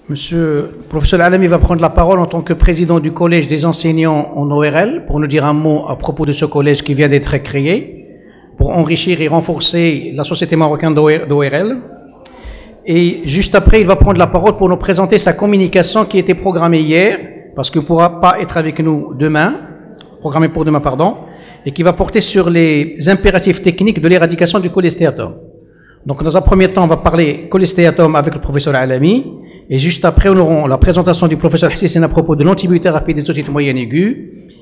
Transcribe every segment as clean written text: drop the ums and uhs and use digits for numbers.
Monsieur le professeur Alami va prendre la parole en tant que président du collège des enseignants en ORL pour nous dire un mot à propos de ce collège qui vient d'être créé pour enrichir et renforcer la société marocaine d'ORL. Et juste après, il va prendre la parole pour nous présenter sa communication qui était programmée hier, parce qu'il ne pourra pas être avec nous demain, programmée pour demain, pardon, et qui va porter sur les impératifs techniques de l'éradication du cholestéatome. Donc, dans un premier temps, on va parler cholestéatome avec le professeur Alami. Et juste après, nous aurons la présentation du professeur Hassisen à propos de l'antibiothérapie des otites moyennes aiguës.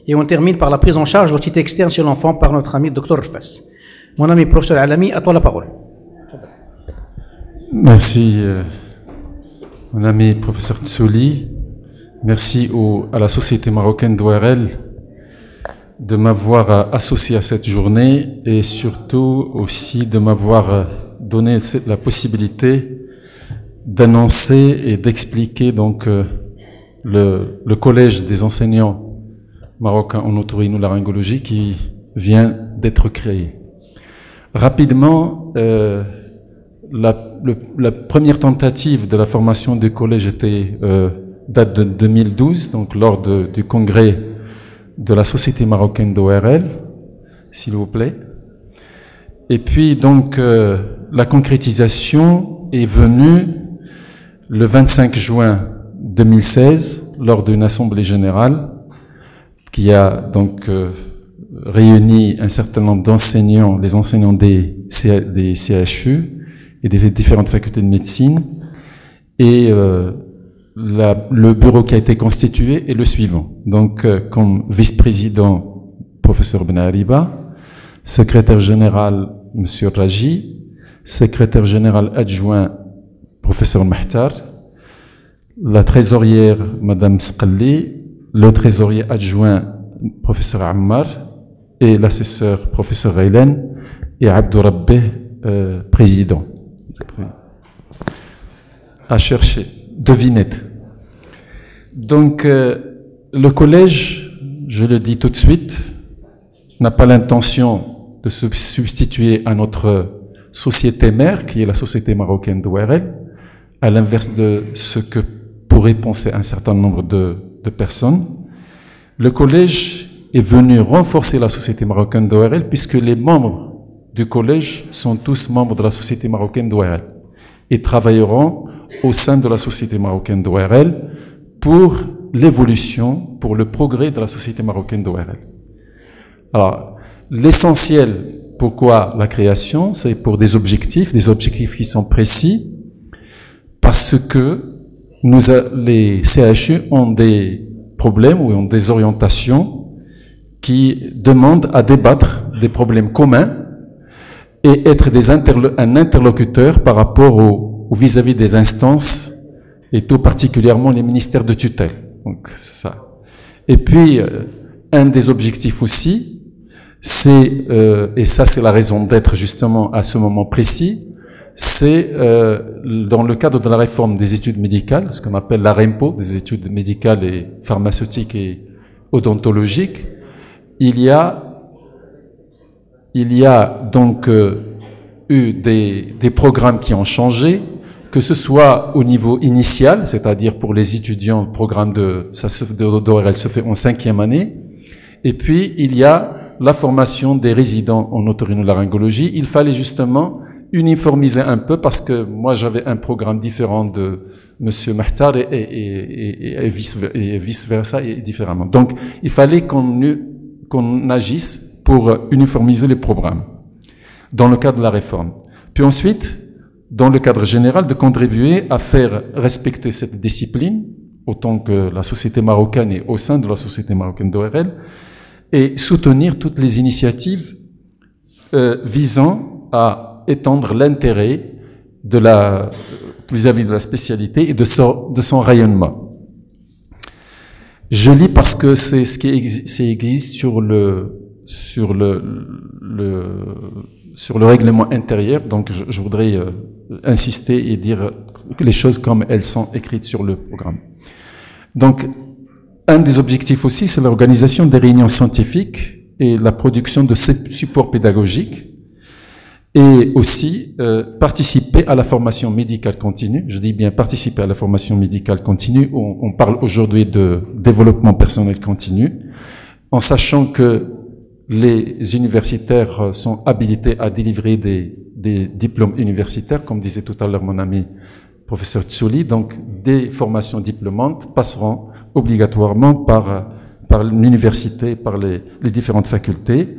Et on termine par la prise en charge d'otites externes chez l'enfant par notre ami Dr Rfas. Mon ami professeur Alami, à toi la parole. Merci, mon ami professeur Tsouli. Merci à la Société marocaine d'ORL de m'avoir associé à cette journée et surtout aussi de m'avoir donné la possibilité d'annoncer et d'expliquer donc le collège des enseignants marocains en otorhinolaryngologie qui vient d'être créé. Rapidement, la première tentative de la formation du collège date de 2012, donc lors du congrès de la Société marocaine d'ORL, s'il vous plaît. Et puis donc la concrétisation est venue le 25 juin 2016, lors d'une assemblée générale qui a donc réuni un certain nombre d'enseignants, les enseignants des CHU et des différentes facultés de médecine. Et le bureau qui a été constitué est le suivant. Donc, comme vice-président, professeur Ben Ariba, secrétaire général, monsieur Raji, secrétaire général adjoint, professeur Mahtar, la trésorière, madame Sqalli, le trésorier adjoint, professeur Ammar, et l'assesseur, professeur Ghailen, et Abdou Rabbeh, président. À chercher, devinette. Donc, le collège, je le dis tout de suite, n'a pas l'intention de se substituer à notre société mère, qui est la Société marocaine d'ORL, à l'inverse de ce que pourrait penser un certain nombre de personnes. Le collège est venu renforcer la Société marocaine d'ORL puisque les membres du collège sont tous membres de la Société marocaine d'ORL et travailleront au sein de la Société marocaine d'ORL pour l'évolution, pour le progrès de la Société marocaine d'ORL. Alors, l'essentiel, pourquoi la création, c'est pour des objectifs qui sont précis, parce que les CHU ont des problèmes ou ont des orientations qui demandent à débattre des problèmes communs et être un interlocuteur par rapport vis-à-vis des instances et tout particulièrement les ministères de tutelle. Donc ça. Et puis un des objectifs aussi, c'est et ça c'est la raison d'être justement à ce moment précis, c'est dans le cadre de la réforme des études médicales, ce qu'on appelle la REMPO, des études médicales et pharmaceutiques et odontologiques, il y a donc eu des programmes qui ont changé, que ce soit au niveau initial, c'est-à-dire pour les étudiants, le programme d'ORL se fait en 5e année, et puis il y a la formation des résidents en otorhinolaryngologie. Il fallait justement uniformiser un peu parce que moi j'avais un programme différent de monsieur Mahtar et vice-versa et différemment. Donc il fallait qu'on agisse pour uniformiser les programmes dans le cadre de la réforme. Puis ensuite, dans le cadre général, de contribuer à faire respecter cette discipline autant que la société marocaine et au sein de la Société marocaine d'ORL et soutenir toutes les initiatives visant à étendre l'intérêt vis-à-vis de la spécialité et de son rayonnement. Je lis parce que c'est ce qui existe sur le règlement intérieur, donc je voudrais insister et dire les choses comme elles sont écrites sur le programme. Donc, un des objectifs aussi, c'est l'organisation des réunions scientifiques et la production de supports pédagogiques. et aussi participer à la formation médicale continue. Je dis bien participer à la formation médicale continue. On parle aujourd'hui de développement personnel continu, en sachant que les universitaires sont habilités à délivrer des diplômes universitaires, comme disait tout à l'heure mon ami professeur Tsouli. Donc, des formations diplômantes passeront obligatoirement par l'université, par les différentes facultés.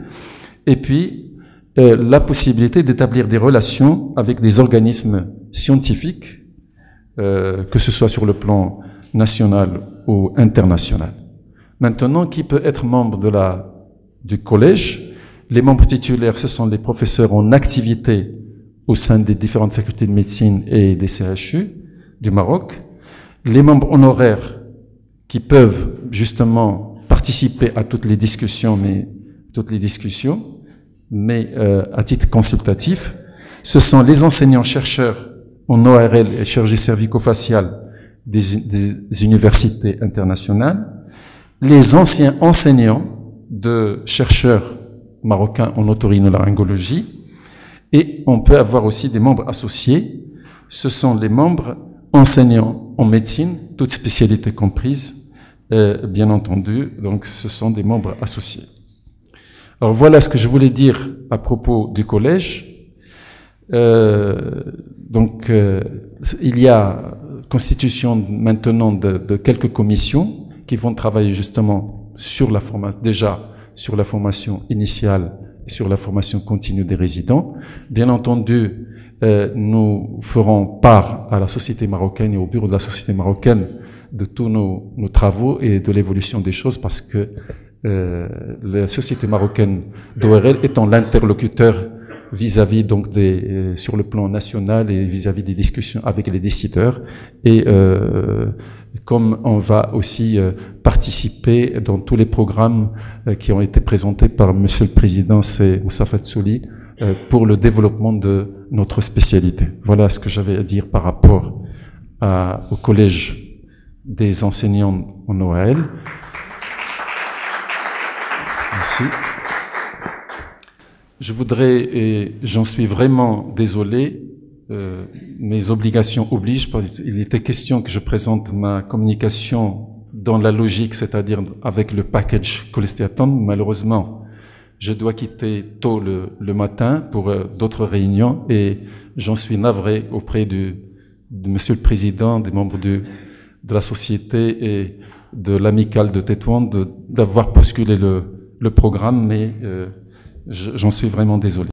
Et puis, la possibilité d'établir des relations avec des organismes scientifiques, que ce soit sur le plan national ou international. Maintenant, qui peut être membre du collège? Les membres titulaires, ce sont les professeurs en activité au sein des différentes facultés de médecine et des CHU du Maroc. Les membres honoraires qui peuvent justement participer à toutes les discussions, mais à titre consultatif, ce sont les enseignants-chercheurs en ORL et chirurgie cervico-faciale des universités internationales, les anciens enseignants de chercheurs marocains en otorhinolaryngologie, et on peut avoir aussi des membres associés. Ce sont les membres enseignants en médecine, toutes spécialités comprises, bien entendu, donc ce sont des membres associés. Alors voilà ce que je voulais dire à propos du collège. Il y a constitution maintenant de quelques commissions qui vont travailler justement sur la formation, déjà sur la formation initiale et sur la formation continue des résidents. Bien entendu, nous ferons part à la société marocaine et au bureau de la société marocaine de tous nos travaux et de l'évolution des choses, parce que la société marocaine d'ORL étant l'interlocuteur vis-à-vis donc sur le plan national et vis-à-vis des discussions avec les décideurs, et comme on va aussi participer dans tous les programmes qui ont été présentés par Monsieur le Président, c'est Moustapha Tsouli, pour le développement de notre spécialité. Voilà ce que j'avais à dire par rapport au collège des enseignants en ORL. Merci. Je voudrais, et j'en suis vraiment désolé, mes obligations obligent, parce qu'il était question que je présente ma communication dans la logique, c'est-à-dire avec le package Cholestéaton. Malheureusement, je dois quitter tôt le matin pour d'autres réunions, et j'en suis navré auprès de Monsieur le Président, des membres de la société et de l'amicale de Tétouan d'avoir bousculé le programme, mais j'en suis vraiment désolé.